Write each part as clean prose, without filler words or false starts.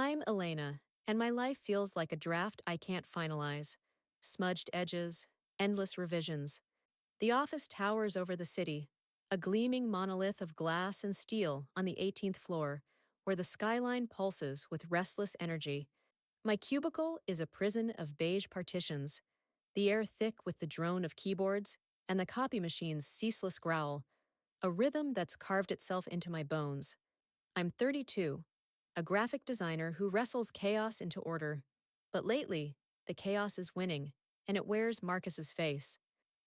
I'm Elena, and my life feels like a draft I can't finalize. Smudged edges, endless revisions. The office towers over the city, a gleaming monolith of glass and steel on the 18th floor, where the skyline pulses with restless energy. My cubicle is a prison of beige partitions, the air thick with the drone of keyboards and the copy machine's ceaseless growl, a rhythm that's carved itself into my bones. I'm 32, a graphic designer who wrestles chaos into order. But lately, the chaos is winning, and it wears Marcus's face.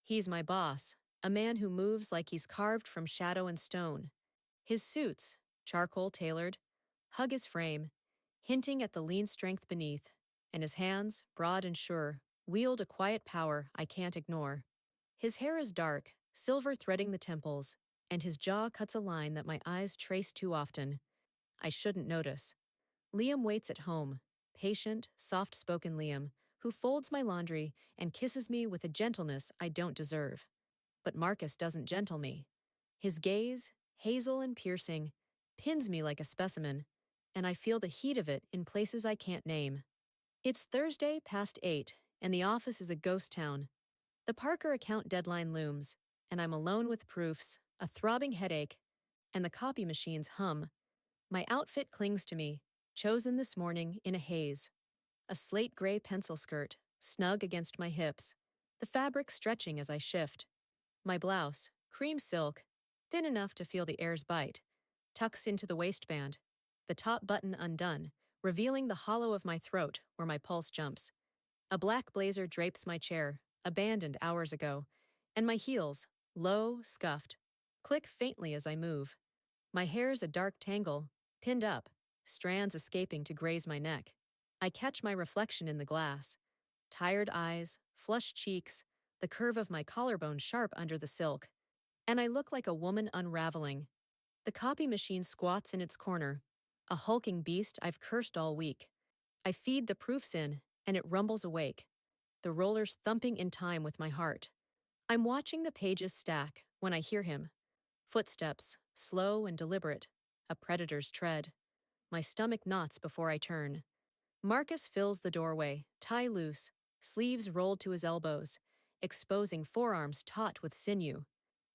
He's my boss, a man who moves like he's carved from shadow and stone. His suits, charcoal tailored, hug his frame, hinting at the lean strength beneath, and his hands, broad and sure, wield a quiet power I can't ignore. His hair is dark, silver threading the temples, and his jaw cuts a line that my eyes trace too often. I shouldn't notice. Liam waits at home, patient, soft-spoken Liam, who folds my laundry and kisses me with a gentleness I don't deserve. But Marcus doesn't gentle me. His gaze, hazel and piercing, pins me like a specimen, and I feel the heat of it in places I can't name. It's Thursday past 8, and the office is a ghost town. The Parker account deadline looms, and I'm alone with proofs, a throbbing headache, and the copy machine's hum. My outfit clings to me, chosen this morning in a haze. A slate gray pencil skirt, snug against my hips, the fabric stretching as I shift. My blouse, cream silk, thin enough to feel the air's bite, tucks into the waistband, the top button undone, revealing the hollow of my throat where my pulse jumps. A black blazer drapes my chair, abandoned hours ago, and my heels, low, scuffed, click faintly as I move. My hair's a dark tangle, pinned up, strands escaping to graze my neck. I catch my reflection in the glass. Tired eyes, flushed cheeks, the curve of my collarbone sharp under the silk. And I look like a woman unraveling. The copy machine squats in its corner, a hulking beast I've cursed all week. I feed the proofs in, and it rumbles awake, the rollers thumping in time with my heart. I'm watching the pages stack when I hear him. Footsteps, slow and deliberate, a predator's tread. My stomach knots before I turn. Marcus fills the doorway, tie loose, sleeves rolled to his elbows, exposing forearms taut with sinew.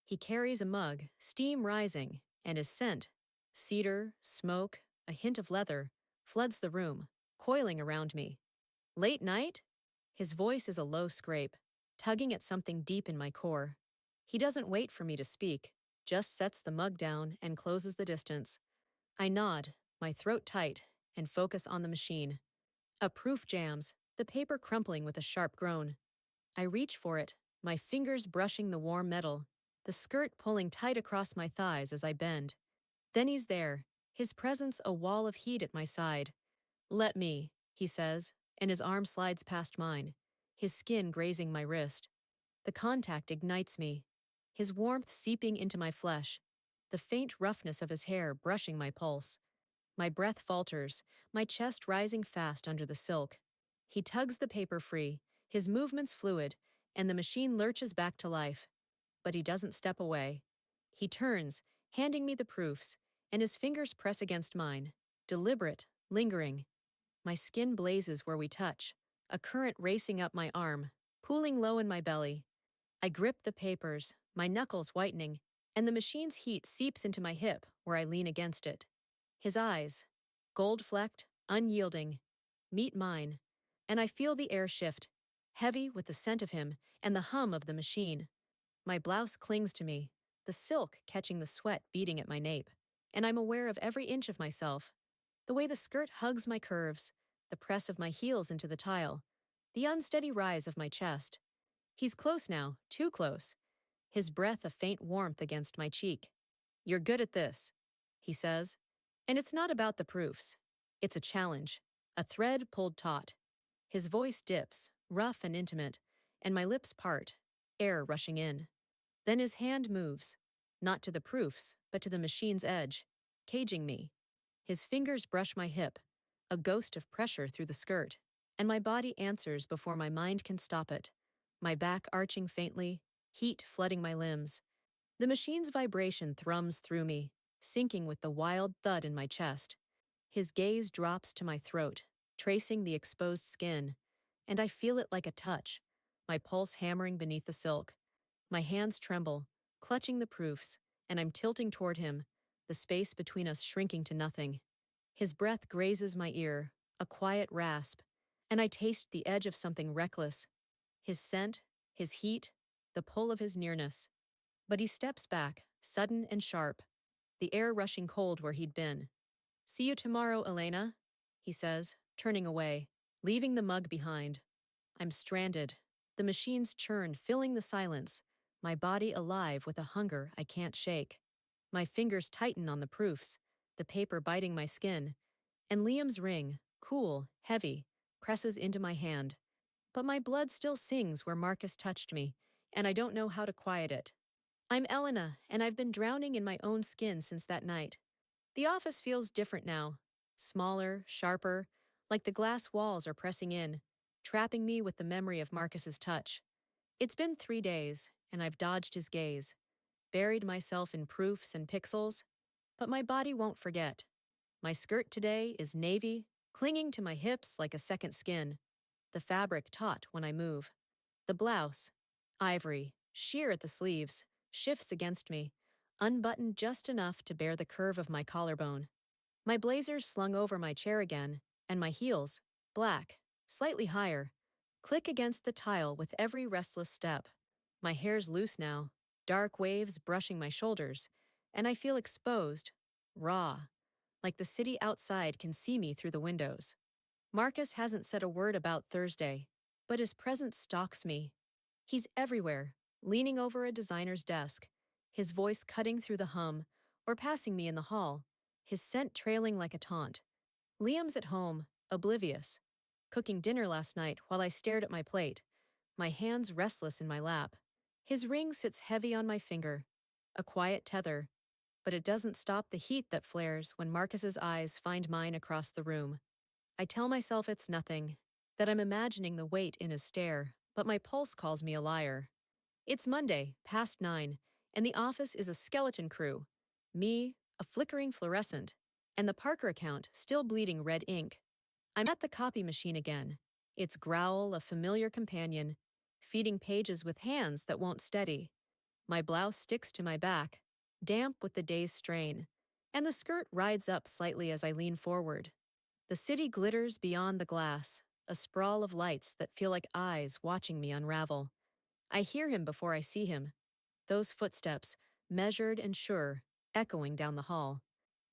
He carries a mug, steam rising, and his scent, cedar, smoke, a hint of leather, floods the room, coiling around me. Late night? His voice is a low scrape, tugging at something deep in my core. He doesn't wait for me to speak, just sets the mug down and closes the distance. I nod, my throat tight, and focus on the machine. A proof jams, the paper crumpling with a sharp groan. I reach for it, my fingers brushing the warm metal, the skirt pulling tight across my thighs as I bend. Then he's there, his presence a wall of heat at my side. "Let me," he says, and his arm slides past mine, his skin grazing my wrist. The contact ignites me, his warmth seeping into my flesh, the faint roughness of his hair brushing my pulse. My breath falters, my chest rising fast under the silk. He tugs the paper free, his movements fluid, and the machine lurches back to life. But he doesn't step away. He turns, handing me the proofs, and his fingers press against mine, deliberate, lingering. My skin blazes where we touch, a current racing up my arm, pooling low in my belly. I grip the papers, my knuckles whitening, and the machine's heat seeps into my hip where I lean against it. His eyes, gold-flecked, unyielding, meet mine, and I feel the air shift, heavy with the scent of him and the hum of the machine. My blouse clings to me, the silk catching the sweat beating at my nape, and I'm aware of every inch of myself. The way the skirt hugs my curves, the press of my heels into the tile, the unsteady rise of my chest. He's close now, too close, his breath a faint warmth against my cheek. "You're good at this," he says. And it's not about the proofs. It's a challenge, a thread pulled taut. His voice dips, rough and intimate, and my lips part, air rushing in. Then his hand moves, not to the proofs, but to the machine's edge, caging me. His fingers brush my hip, a ghost of pressure through the skirt, and my body answers before my mind can stop it, my back arching faintly, heat flooding my limbs. The machine's vibration thrums through me, syncing with the wild thud in my chest. His gaze drops to my throat, tracing the exposed skin, and I feel it like a touch, my pulse hammering beneath the silk. My hands tremble, clutching the proofs, and I'm tilting toward him, the space between us shrinking to nothing. His breath grazes my ear, a quiet rasp, and I taste the edge of something reckless. His scent, his heat, the pull of his nearness. But he steps back, sudden and sharp, the air rushing cold where he'd been. "See you tomorrow, Elena," he says, turning away, leaving the mug behind. I'm stranded. The machines churn, filling the silence, my body alive with a hunger I can't shake. My fingers tighten on the proofs, the paper biting my skin, and Liam's ring, cool, heavy, presses into my hand. But my blood still sings where Marcus touched me, and I don't know how to quiet it. I'm Elena, and I've been drowning in my own skin since that night. The office feels different now. Smaller, sharper, like the glass walls are pressing in, trapping me with the memory of Marcus's touch. It's been 3 days, and I've dodged his gaze, buried myself in proofs and pixels, but my body won't forget. My skirt today is navy, clinging to my hips like a second skin, the fabric taut when I move. The blouse, ivory, sheer at the sleeves, shifts against me, unbuttoned just enough to bear the curve of my collarbone. My blazer's slung over my chair again, and my heels, black, slightly higher, click against the tile with every restless step. My hair's loose now, dark waves brushing my shoulders, and I feel exposed, raw, like the city outside can see me through the windows. Marcus hasn't said a word about Thursday, but his presence stalks me. He's everywhere, leaning over a designer's desk, his voice cutting through the hum, or passing me in the hall, his scent trailing like a taunt. Liam's at home, oblivious, cooking dinner last night while I stared at my plate, my hands restless in my lap. His ring sits heavy on my finger, a quiet tether, but it doesn't stop the heat that flares when Marcus's eyes find mine across the room. I tell myself it's nothing, that I'm imagining the weight in his stare, but my pulse calls me a liar. It's Monday, past 9, and the office is a skeleton crew. Me, a flickering fluorescent, and the Parker account still bleeding red ink. I'm at the copy machine again, its growl a familiar companion, feeding pages with hands that won't steady. My blouse sticks to my back, damp with the day's strain, and the skirt rides up slightly as I lean forward. The city glitters beyond the glass, a sprawl of lights that feel like eyes watching me unravel. I hear him before I see him, those footsteps, measured and sure, echoing down the hall.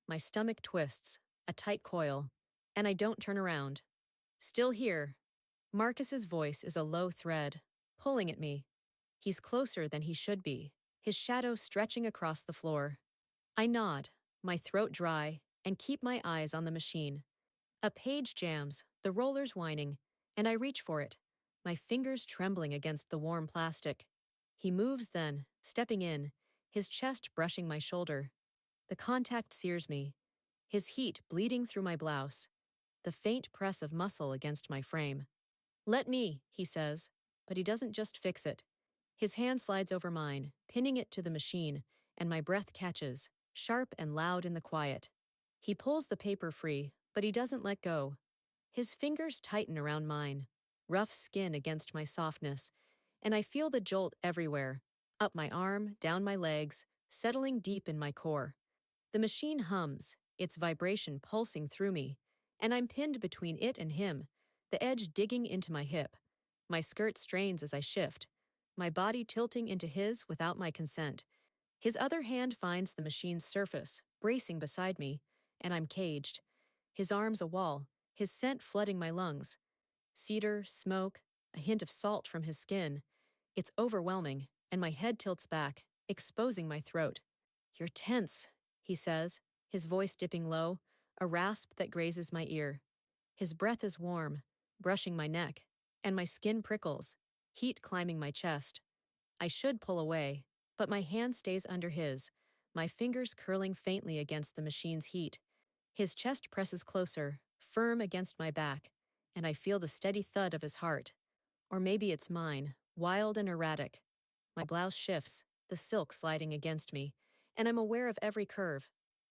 My stomach twists, a tight coil, and I don't turn around. Still here, Marcus's voice is a low thread, pulling at me. He's closer than he should be, his shadow stretching across the floor. I nod, my throat dry, and keep my eyes on the machine. A page jams, the rollers whining, and I reach for it, my fingers trembling against the warm plastic. He moves then, stepping in, his chest brushing my shoulder. The contact sears me, his heat bleeding through my blouse, the faint press of muscle against my frame. "Let me," he says, but he doesn't just fix it. His hand slides over mine, pinning it to the machine, and my breath catches, sharp and loud in the quiet. He pulls the paper free, but he doesn't let go. His fingers tighten around mine, rough skin against my softness, and I feel the jolt everywhere, up my arm, down my legs, settling deep in my core. The machine hums, its vibration pulsing through me, and I'm pinned between it and him, the edge digging into my hip. My skirt strains as I shift, my body tilting into his without my consent. His other hand finds the machine's surface, bracing beside me, and I'm caged. His arms a wall, his scent flooding my lungs. Cedar, smoke, a hint of salt from his skin. It's overwhelming, and my head tilts back, exposing my throat. "You're tense," he says, his voice dipping low, a rasp that grazes my ear. His breath is warm, brushing my neck, and my skin prickles, heat climbing my chest. I should pull away, but my hand stays under his, my fingers curling faintly against the machine's heat. His chest presses closer, firm against my back, and I feel the steady thud of his heart. Or maybe it's mine, wild and erratic. My blouse shifts, the silk sliding against me, and I'm aware of every curve,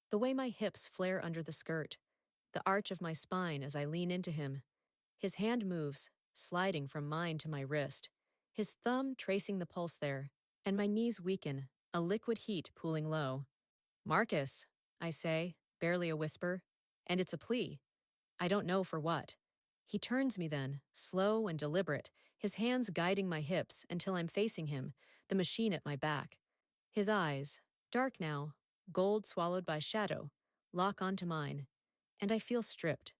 the way my hips flare under the skirt, the arch of my spine as I lean into him. His hand moves, sliding from mine to my wrist, his thumb tracing the pulse there, and my knees weaken, a liquid heat pooling low. Marcus, I say, barely a whisper, and it's a plea. I don't know for what. He turns me then, slow and deliberate, his hands guiding my hips until I'm facing him, the machine at my back. His eyes, dark now, gold swallowed by shadow, lock onto mine, and I feel stripped,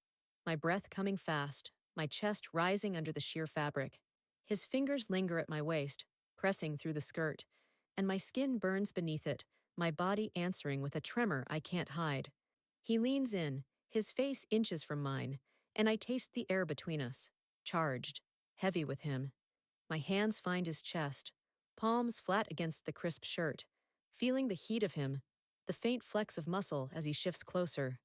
my breath coming fast, my chest rising under the sheer fabric. His fingers linger at my waist, pressing through the skirt, and my skin burns beneath it, my body answering with a tremor I can't hide. He leans in, his face inches from mine, and I taste the air between us, charged, heavy with him. My hands find his chest, palms flat against the crisp shirt, feeling the heat of him, the faint flex of muscle as he shifts closer.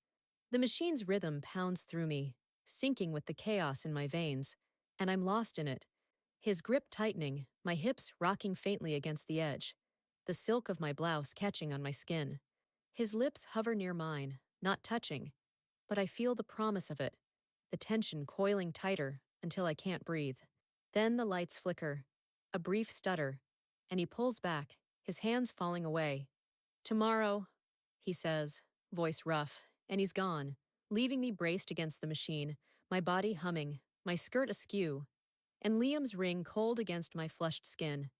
The machine's rhythm pounds through me, syncing with the chaos in my veins, and I'm lost in it. His grip tightening, my hips rocking faintly against the edge, the silk of my blouse catching on my skin. His lips hover near mine, not touching, but I feel the promise of it, the tension coiling tighter until I can't breathe. Then the lights flicker, a brief stutter, and he pulls back, his hands falling away. Tomorrow, he says, voice rough, and he's gone, leaving me braced against the machine, my body humming, my skirt askew, and Liam's ring cold against my flushed skin.